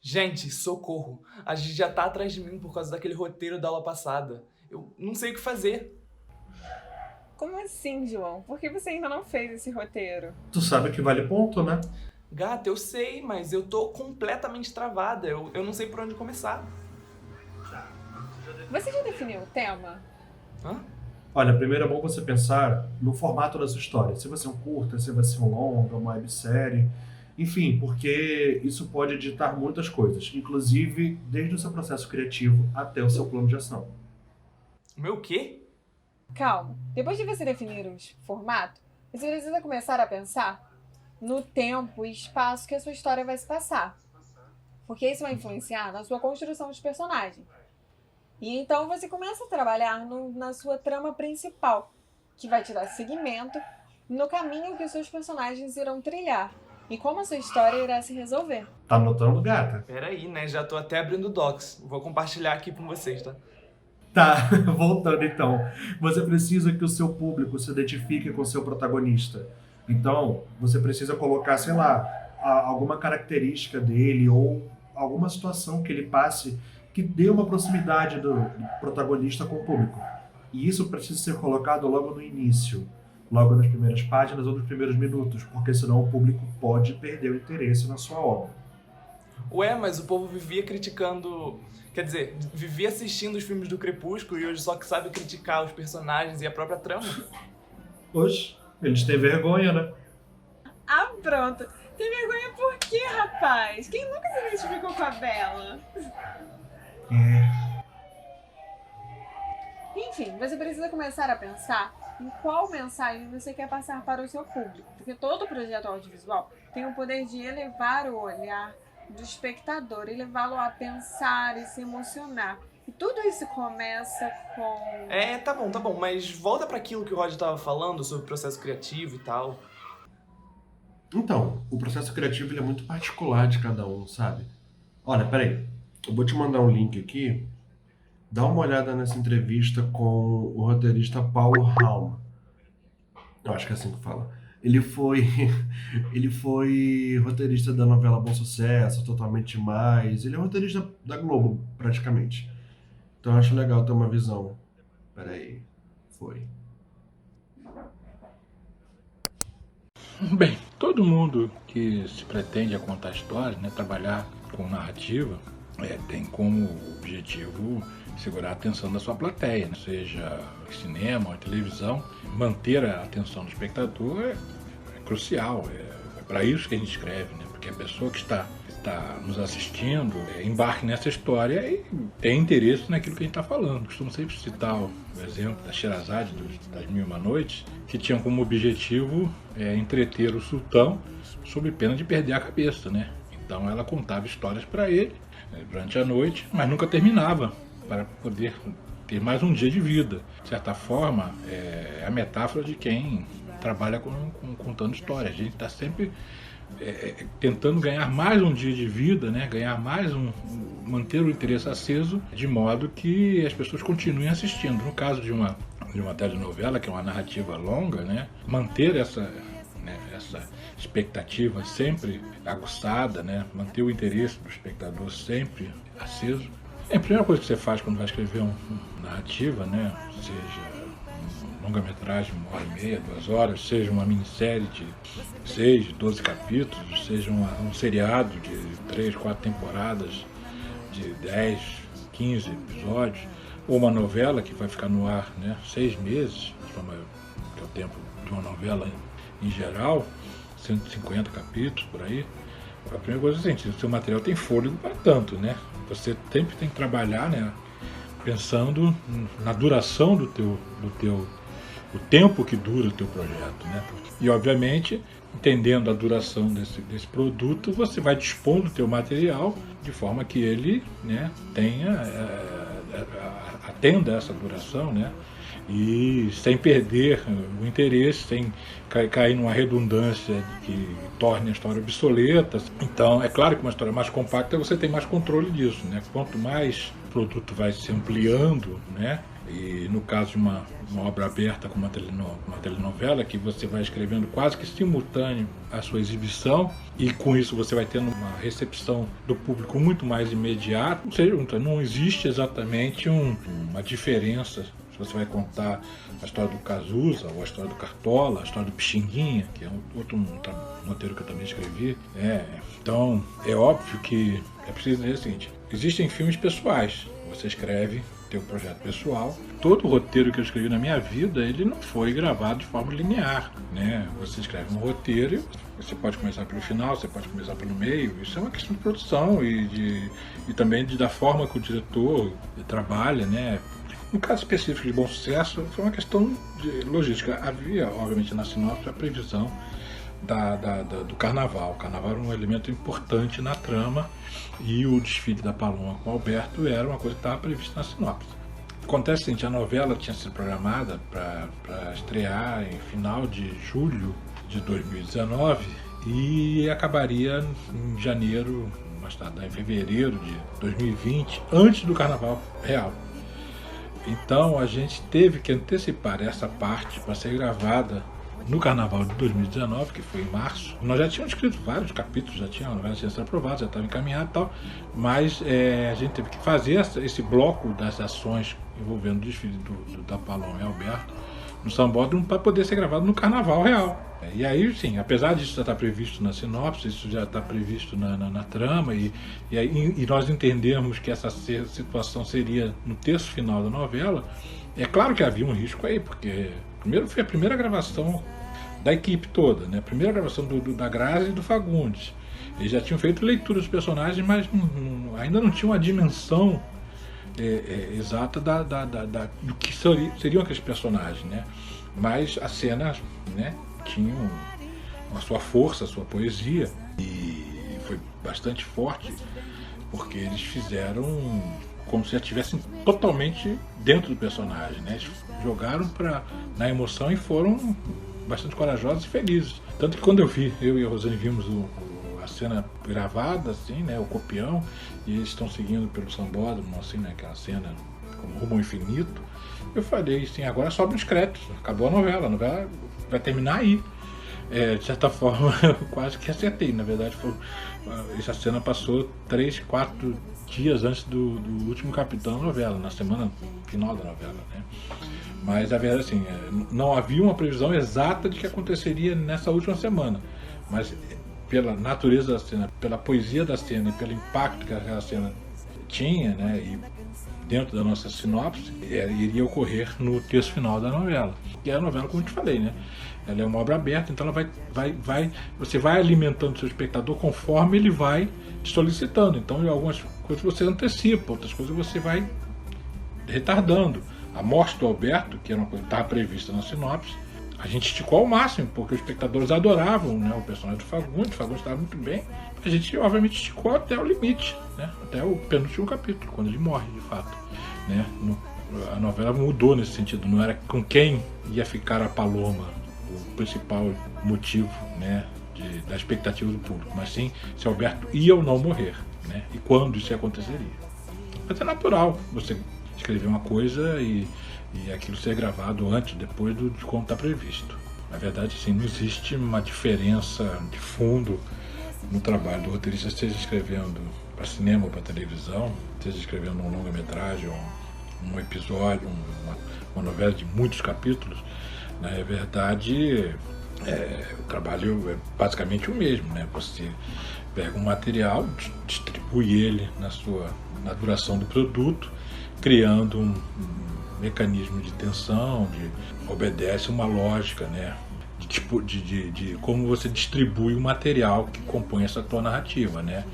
Gente, socorro. A gente já tá atrás de mim por causa daquele roteiro da aula passada. Eu não sei o que fazer. Como assim, João? Por que você ainda não fez esse roteiro? Tu sabe que vale ponto, né? Gata, eu sei, mas eu tô completamente travada. Eu não sei por onde começar. Você já definiu o tema? Hã? Olha, primeiro é bom você pensar no formato da sua história. Se vai ser um curta, se vai ser um longa, uma websérie. Enfim, porque isso pode ditar muitas coisas, inclusive desde o seu processo criativo até o seu plano de ação. O meu quê? Calma. Depois de você definir o formato, você precisa começar a pensar no tempo e espaço que a sua história vai se passar. Porque isso vai influenciar na sua construção dos personagens. E então você começa a trabalhar na sua trama principal, que vai te dar seguimento no caminho que os seus personagens irão trilhar e como a sua história irá se resolver. Tá anotando, gata? Pera aí, né? Já tô até abrindo o Docs. Vou compartilhar aqui com vocês, tá? Tá, voltando então. Você precisa que o seu público se identifique com o seu protagonista. Então, você precisa colocar, sei lá, alguma característica dele ou alguma situação que ele passe que dê uma proximidade do protagonista com o público. E isso precisa ser colocado logo no início, logo nas primeiras páginas ou nos primeiros minutos, porque senão o público pode perder o interesse na sua obra. Ué, mas o povo vivia criticando. Quer dizer, vivia assistindo os filmes do Crepúsculo e hoje só que sabe criticar os personagens e a própria trama. Hoje, eles têm vergonha, né? Ah, pronto. Tem vergonha por quê, rapaz? Quem nunca se identificou com a Bella? É. Enfim, você precisa começar a pensar em qual mensagem você quer passar para o seu público, porque todo projeto audiovisual tem o poder de elevar o olhar do espectador e levá-lo a pensar e se emocionar. E tudo isso começa com... É, tá bom, mas volta pra aquilo que o Roger tava falando sobre o processo criativo e tal. Então, o processo criativo ele é muito particular de cada um, sabe? Olha, peraí. Eu vou te mandar um link aqui. Dá uma olhada nessa entrevista com o roteirista Paulo Halma. Eu acho que é assim que fala. Ele foi, ele foi roteirista da novela Bom Sucesso, Totalmente Mais. Ele é roteirista da Globo, praticamente. Então eu acho legal ter uma visão. Peraí. Foi. Bem, todo mundo que se pretende a contar histórias, né, trabalhar com narrativa, tem como objetivo segurar a atenção da sua plateia, né? Seja cinema ou televisão. Manter a atenção do espectador é crucial, é para isso que a gente escreve, né? Porque a pessoa que está nos assistindo embarque nessa história e tem interesse naquilo que a gente está falando. Costumo sempre citar o exemplo da Sherazade, das Mil e Uma Noites, que tinham como objetivo entreter o sultão sob pena de perder a cabeça, né? Então ela contava histórias para ele durante a noite, mas nunca terminava, para poder ter mais um dia de vida. De certa forma, é a metáfora de quem trabalha contando histórias. A gente está sempre tentando ganhar mais um dia de vida, né? Ganhar mais manter o interesse aceso, de modo que as pessoas continuem assistindo. No caso de uma telenovela, que é uma narrativa longa, né? Manter essa expectativa sempre aguçada, né? Manter o interesse do espectador sempre aceso. A primeira coisa que você faz quando vai escrever uma narrativa, né? Seja longa-metragem, 1h30, 2 horas, seja uma minissérie de 6, 12 capítulos, seja um seriado de 3, 4 temporadas, de 10, 15 episódios, ou uma novela que vai ficar no ar, né, 6 meses, que é o tempo de uma novela em geral, 150 capítulos por aí. A primeira coisa é assim, o seu material tem fôlego para tanto, né? Você sempre tem que trabalhar, né, pensando na duração do o tempo que dura o teu projeto, né? E obviamente, entendendo a duração desse produto, você vai dispondo o teu material de forma que ele, né, atenda essa duração, né? E sem perder o interesse, sem cair numa redundância que torne a história obsoleta. Então, é claro que uma história mais compacta você tem mais controle disso, né? Quanto mais o produto vai se ampliando, né, E no caso de uma obra aberta como uma telenovela, que você vai escrevendo quase que simultâneo à sua exibição, e com isso você vai tendo uma recepção do público muito mais imediata, ou seja, não existe exatamente uma diferença se você vai contar a história do Cazuza, ou a história do Cartola, a história do Pixinguinha, que é outro roteiro que eu também escrevi. Então, é óbvio que é preciso dizer o seguinte: existem filmes pessoais, você escreve teu projeto pessoal. Todo o roteiro que eu escrevi na minha vida, ele não foi gravado de forma linear, né? Você escreve um roteiro e você pode começar pelo final, você pode começar pelo meio. Isso é uma questão de produção e também da forma que o diretor trabalha, né? No caso específico de Bom Sucesso, foi uma questão de logística. Havia, obviamente, na sinopse a previsão do carnaval. O carnaval era um elemento importante na trama, e o desfile da Paloma com o Alberto era uma coisa que estava prevista na sinopse. Acontece o seguinte: a novela tinha sido programada para estrear em final de julho de 2019 e acabaria em janeiro, mais tarde, em fevereiro de 2020, antes do carnaval real. Então a gente teve que antecipar essa parte para ser gravada no carnaval de 2019, que foi em março. Nós já tínhamos escrito vários capítulos, a novela tinha sido aprovada, já estava encaminhada e tal, mas a gente teve que fazer esse bloco das ações envolvendo o desfile da Paloma e Alberto no Sambódromo para poder ser gravado no carnaval real. E aí, sim, apesar disso já estar previsto na sinopse, isso já está previsto na trama, e nós entendemos que essa situação seria no terço final da novela, é claro que havia um risco aí, porque primeiro foi a primeira gravação da equipe toda, né? A primeira gravação da Grazi e do Fagundes. Eles já tinham feito leitura dos personagens, mas ainda não tinham a dimensão exata do que seriam aqueles personagens, né? Mas as cenas, né, tinham a sua força, a sua poesia, e foi bastante forte, porque eles fizeram como se já estivessem totalmente dentro do personagem, né? Eles jogaram na emoção e foram bastante corajosos e felizes. Tanto que quando eu e a Rosane vimos a cena gravada, assim, né, o copião, e eles estão seguindo pelo Sambódromo, assim, né, aquela cena como rumo ao infinito, eu falei assim: agora sobe os créditos, acabou a novela vai terminar aí. De certa forma, eu quase que acertei. Na verdade, essa cena passou 3, 4 dias antes do último capítulo da novela, na semana final da novela, né? Mas a verdade, assim, não havia uma previsão exata de que aconteceria nessa última semana, mas pela natureza da cena, pela poesia da cena e pelo impacto que aquela cena tinha, né, e dentro da nossa sinopse, iria ocorrer no terço final da novela. Que é a novela, como eu te falei, né? Ela é uma obra aberta, então ela você vai alimentando o seu espectador conforme ele vai te solicitando. Então, algumas coisas você antecipa, outras coisas você vai retardando. A morte do Alberto, que era uma coisa que estava prevista na sinopse, a gente esticou ao máximo, porque os espectadores adoravam, né, o personagem do Fagundes. O Fagundes estava muito bem. A gente, obviamente, esticou até o limite, né, até o penúltimo capítulo, quando ele morre, de fato, né. A novela mudou nesse sentido, não era com quem ia ficar a Paloma o principal motivo, né, da expectativa do público, mas sim se Alberto ia ou não morrer, né, e quando isso aconteceria. Mas é natural você escrever uma coisa e aquilo ser gravado antes, depois de como está previsto. Na verdade, sim, não existe uma diferença de fundo no trabalho do roteirista, seja escrevendo para cinema ou para televisão, seja escrevendo um longa-metragem, um episódio, uma novela de muitos capítulos. Na verdade, o trabalho é basicamente o mesmo, né? Você pega um material, distribui ele na duração do produto, criando um mecanismo de tensão, obedece uma lógica, né, de como você distribui o material que compõe essa tua narrativa, né.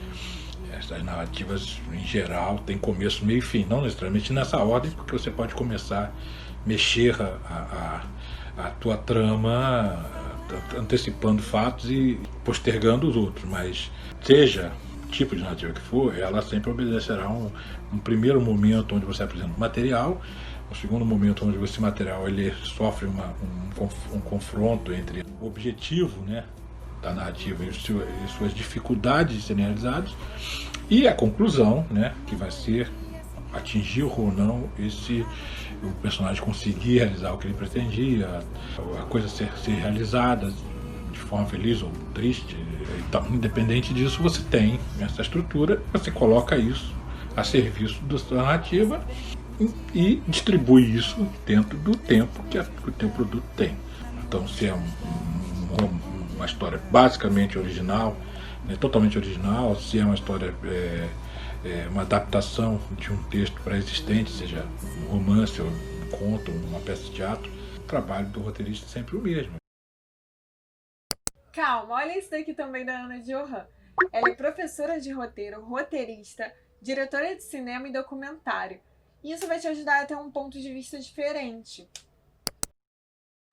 Essas narrativas, em geral, têm começo, meio e fim, não necessariamente nessa ordem, porque você pode começar a mexer a tua trama antecipando fatos e postergando os outros, mas seja o tipo de narrativa que for, ela sempre obedecerá um primeiro momento onde você apresenta o material, um segundo momento onde esse material ele sofre um confronto entre o objetivo, né, da narrativa e suas dificuldades de serem realizadas, e a conclusão, né, que vai ser atingiu ou não o personagem conseguir realizar o que ele pretendia, a coisa ser realizada de forma feliz ou triste. Então, independente disso, você tem essa estrutura, você coloca isso a serviço da sua narrativa e distribui isso dentro do tempo que o teu produto tem. Então, se é uma história basicamente original, totalmente original, se é uma história, uma adaptação de um texto pré-existente, seja um romance, ou um conto, uma peça de teatro, o trabalho do roteirista é sempre o mesmo. Calma, olha isso daqui também da Ana Johan. Ela é professora de roteiro, roteirista, diretora de cinema e documentário. E isso vai te ajudar a ter um ponto de vista diferente.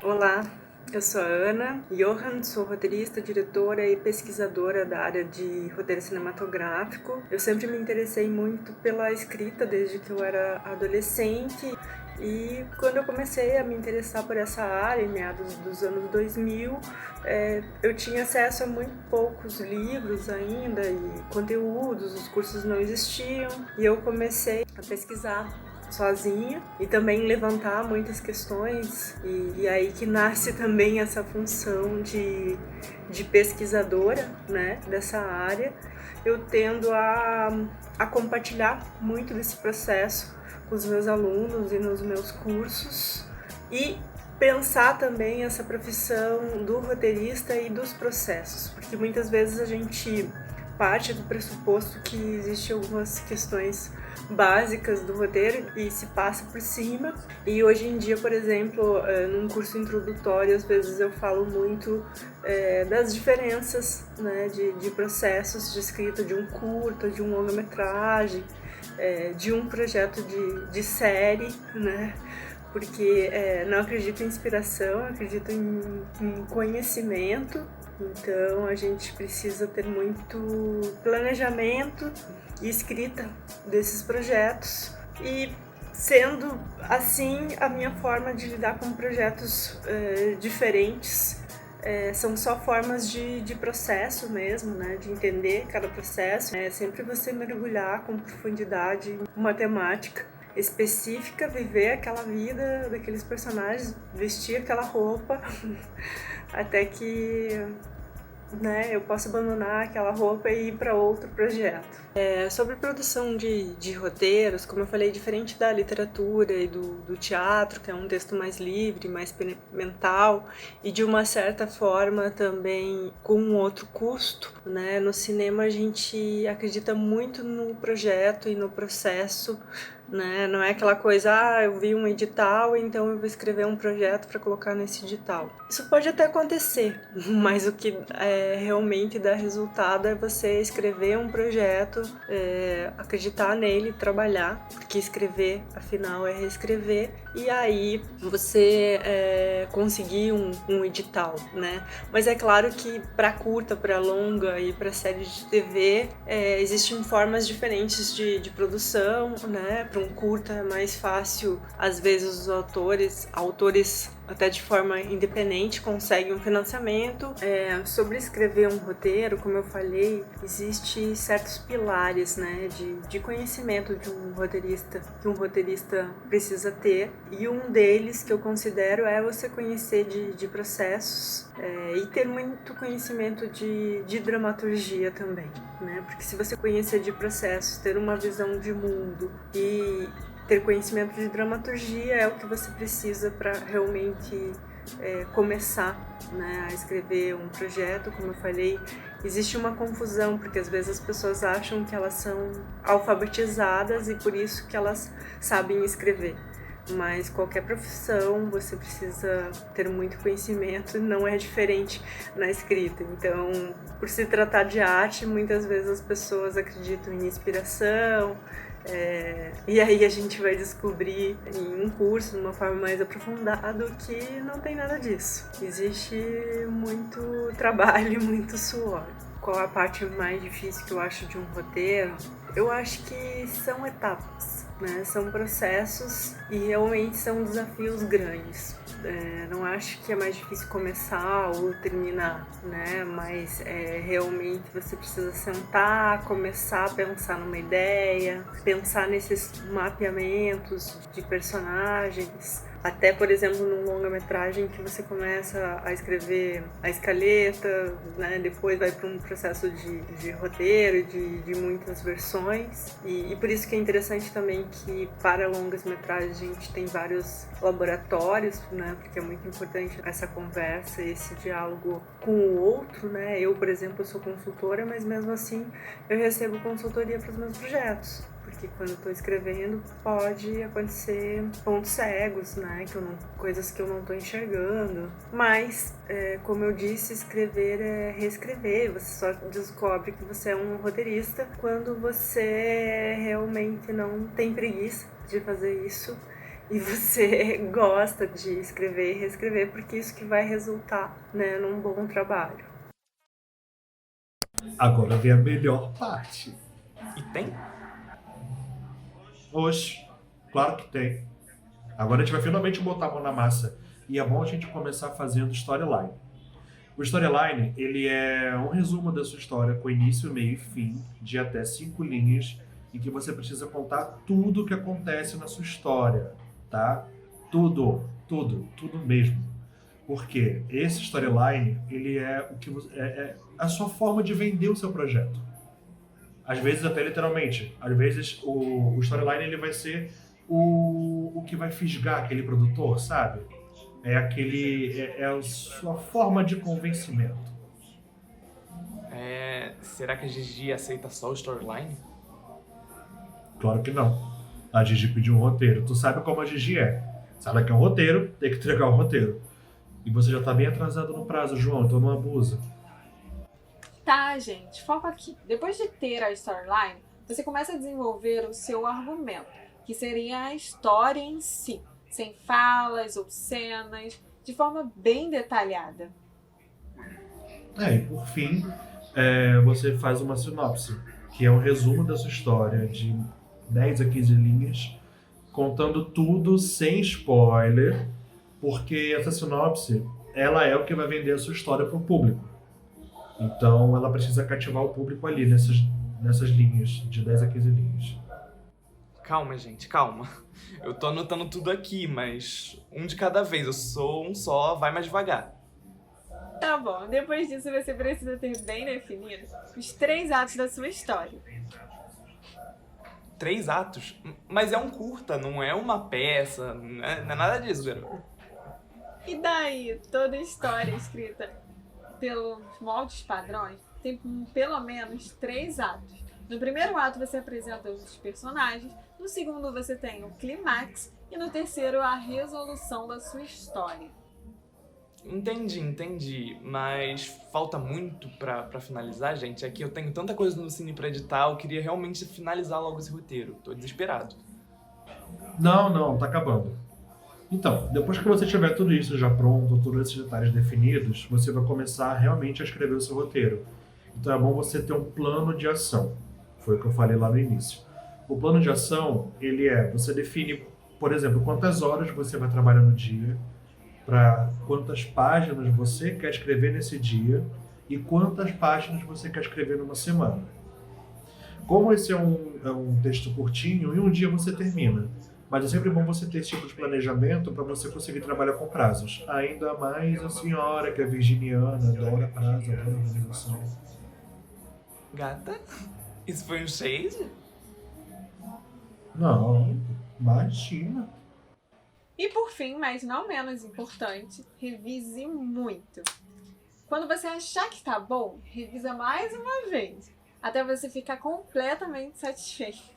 Olá, eu sou a Ana Johan, sou roteirista, diretora e pesquisadora da área de roteiro cinematográfico. Eu sempre me interessei muito pela escrita desde que eu era adolescente. E quando eu comecei a me interessar por essa área, em meados dos anos 2000, eu tinha acesso a muito poucos livros ainda e conteúdos, os cursos não existiam. E eu comecei a pesquisar sozinha e também levantar muitas questões. E aí que nasce também essa função de pesquisadora, né, dessa área. Eu tendo a compartilhar muito desse processo com os meus alunos e nos meus cursos e pensar também essa profissão do roteirista e dos processos, porque muitas vezes a gente parte do pressuposto que existem algumas questões básicas do roteiro e se passa por cima. E hoje em dia, por exemplo, num curso introdutório, às vezes eu falo muito das diferenças, né, de processos de escrita de um curta, de um longa-metragem, de um projeto de série, né? Porque não acredito em inspiração, acredito em conhecimento. Então a gente precisa ter muito planejamento e escrita desses projetos. E sendo assim a minha forma de lidar com projetos diferentes, são só formas de processo mesmo, né? De entender cada processo. É sempre você mergulhar com profundidade em uma temática específica, viver aquela vida daqueles personagens, vestir aquela roupa, até que, né, eu possa abandonar aquela roupa e ir para outro projeto. Sobre produção de roteiros, como eu falei, diferente da literatura e do teatro, que é um texto mais livre, mais experimental e de uma certa forma também com um outro custo, né? No cinema a gente acredita muito no projeto e no processo, né? Não é aquela coisa, eu vi um edital, então eu vou escrever um projeto para colocar nesse edital. Isso pode até acontecer, mas o que realmente dá resultado é você escrever um projeto, acreditar nele, trabalhar, porque escrever, afinal, é reescrever, e aí você conseguir um edital, né? Mas é claro que para curta, para longa e para série de TV, existem formas diferentes de produção, né? Para um curta é mais fácil, às vezes os autores até de forma independente conseguem um financiamento. Sobre escrever um roteiro, como eu falei, existe certos pilares, né, de conhecimento de um roteirista que um roteirista precisa ter, e um deles que eu considero é você conhecer de processos e ter muito conhecimento de dramaturgia também, né? Porque se você conhecer de processos, ter uma visão de mundo e ter conhecimento de dramaturgia é o que você precisa para realmente começar, né, a escrever um projeto. Como eu falei, existe uma confusão, porque às vezes as pessoas acham que elas são alfabetizadas e por isso que elas sabem escrever. Mas qualquer profissão você precisa ter muito conhecimento, não é diferente na escrita. Então, por se tratar de arte, muitas vezes as pessoas acreditam em inspiração, e aí a gente vai descobrir em um curso, de uma forma mais aprofundada, que não tem nada disso. Existe muito trabalho e muito suor. Qual a parte mais difícil que eu acho de um roteiro? Eu acho que são etapas, né? São processos e realmente são desafios grandes. Não acho que é mais difícil começar ou terminar, né? Mas realmente você precisa sentar, começar a pensar numa ideia, pensar nesses mapeamentos de personagens. Até, por exemplo, num longa-metragem que você começa a escrever a escaleta, né? Depois vai para um processo de roteiro, de muitas versões. E por isso que é interessante também que para longas-metragens a gente tem vários laboratórios, né? Porque é muito importante essa conversa, esse diálogo com o outro, né? Eu, por exemplo, sou consultora, mas mesmo assim eu recebo consultoria para os meus projetos. Porque quando eu estou escrevendo pode acontecer pontos cegos, né? Coisas que eu não estou enxergando. Mas, como eu disse, escrever é reescrever. Você só descobre que você é um roteirista quando você realmente não tem preguiça de fazer isso. E você gosta de escrever e reescrever, porque isso que vai resultar, né, num bom trabalho. Agora vem a melhor parte. E tem? Oxe, claro que tem. Agora a gente vai finalmente botar a mão na massa. E é bom a gente começar fazendo storyline. O storyline, ele é um resumo da sua história com início, meio e fim, de até 5 linhas, em que você precisa contar tudo o que acontece na sua história, tá? Tudo mesmo. Porque esse storyline, ele é o que é a sua forma de vender o seu projeto. Às vezes até literalmente. Às vezes o storyline ele vai ser o que vai fisgar aquele produtor, sabe? É a sua forma de convencimento. Será que a Gigi aceita só o storyline? Claro que não. A Gigi pediu um roteiro. Tu sabe como a Gigi é. Se ela quer um roteiro, tem que entregar um roteiro. E você já tá bem atrasado no prazo, João, então não abusa. Tá, gente, foco aqui. Depois de ter a storyline, você começa a desenvolver o seu argumento, que seria a história em si, sem falas ou cenas, de forma bem detalhada. E por fim, você faz uma sinopse, que é um resumo da sua história de 10 a 15 linhas, contando tudo sem spoiler, porque essa sinopse, ela é o que vai vender a sua história para o público. Então, ela precisa cativar o público ali, nessas linhas, de 10 a 15 linhas. Calma, gente, calma. Eu tô anotando tudo aqui, mas um de cada vez. Eu sou um só, vai mais devagar. Tá bom, depois disso você precisa ter bem definido os 3 atos da sua história. 3 atos? Mas é um curta, não é uma peça, não é nada disso, garoto. E daí, toda história escrita pelos moldes padrões tem pelo menos 3 atos. No primeiro ato você apresenta os personagens, no segundo você tem o clímax e no terceiro a resolução da sua história. Entendi, mas falta muito pra finalizar, gente. É que eu tenho tanta coisa no cine pra editar, eu queria realmente finalizar logo esse roteiro. Tô desesperado. Não, tá acabando. Então, depois que você tiver tudo isso já pronto, todos esses detalhes definidos, você vai começar realmente a escrever o seu roteiro. Então é bom você ter um plano de ação. Foi o que eu falei lá no início. O plano de ação, você define, por exemplo, quantas horas você vai trabalhar no dia, para quantas páginas você quer escrever nesse dia e quantas páginas você quer escrever numa semana. Como esse é um texto curtinho, em um dia você termina. Mas é sempre bom você ter esse tipo de planejamento para você conseguir trabalhar com prazos. Ainda mais a senhora, que é virginiana, adora prazo, adora organização. Gata? Isso foi um shade? Não, imagina. E por fim, mas não menos importante, revise muito. Quando você achar que tá bom, revisa mais uma vez, até você ficar completamente satisfeito.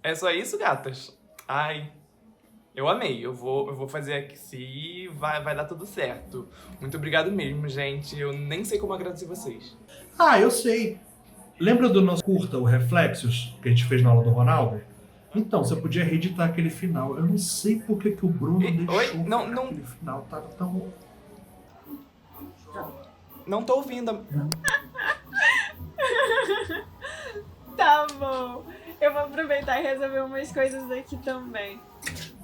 É só isso, gatas? Ai, eu amei. Eu vou fazer aqui e vai dar tudo certo. Muito obrigado mesmo, gente. Eu nem sei como agradecer vocês. Eu sei. Lembra do nosso curta, o Reflexos, que a gente fez na aula do Ronaldo? Então, você podia reeditar aquele final. Eu não sei por que o Bruno deixou não. aquele final. Tava tão... Não tô ouvindo. Tá bom. Eu vou aproveitar e resolver umas coisas aqui também.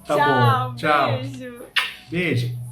Tá Tchau, bom. Tchau. beijo. Beijo.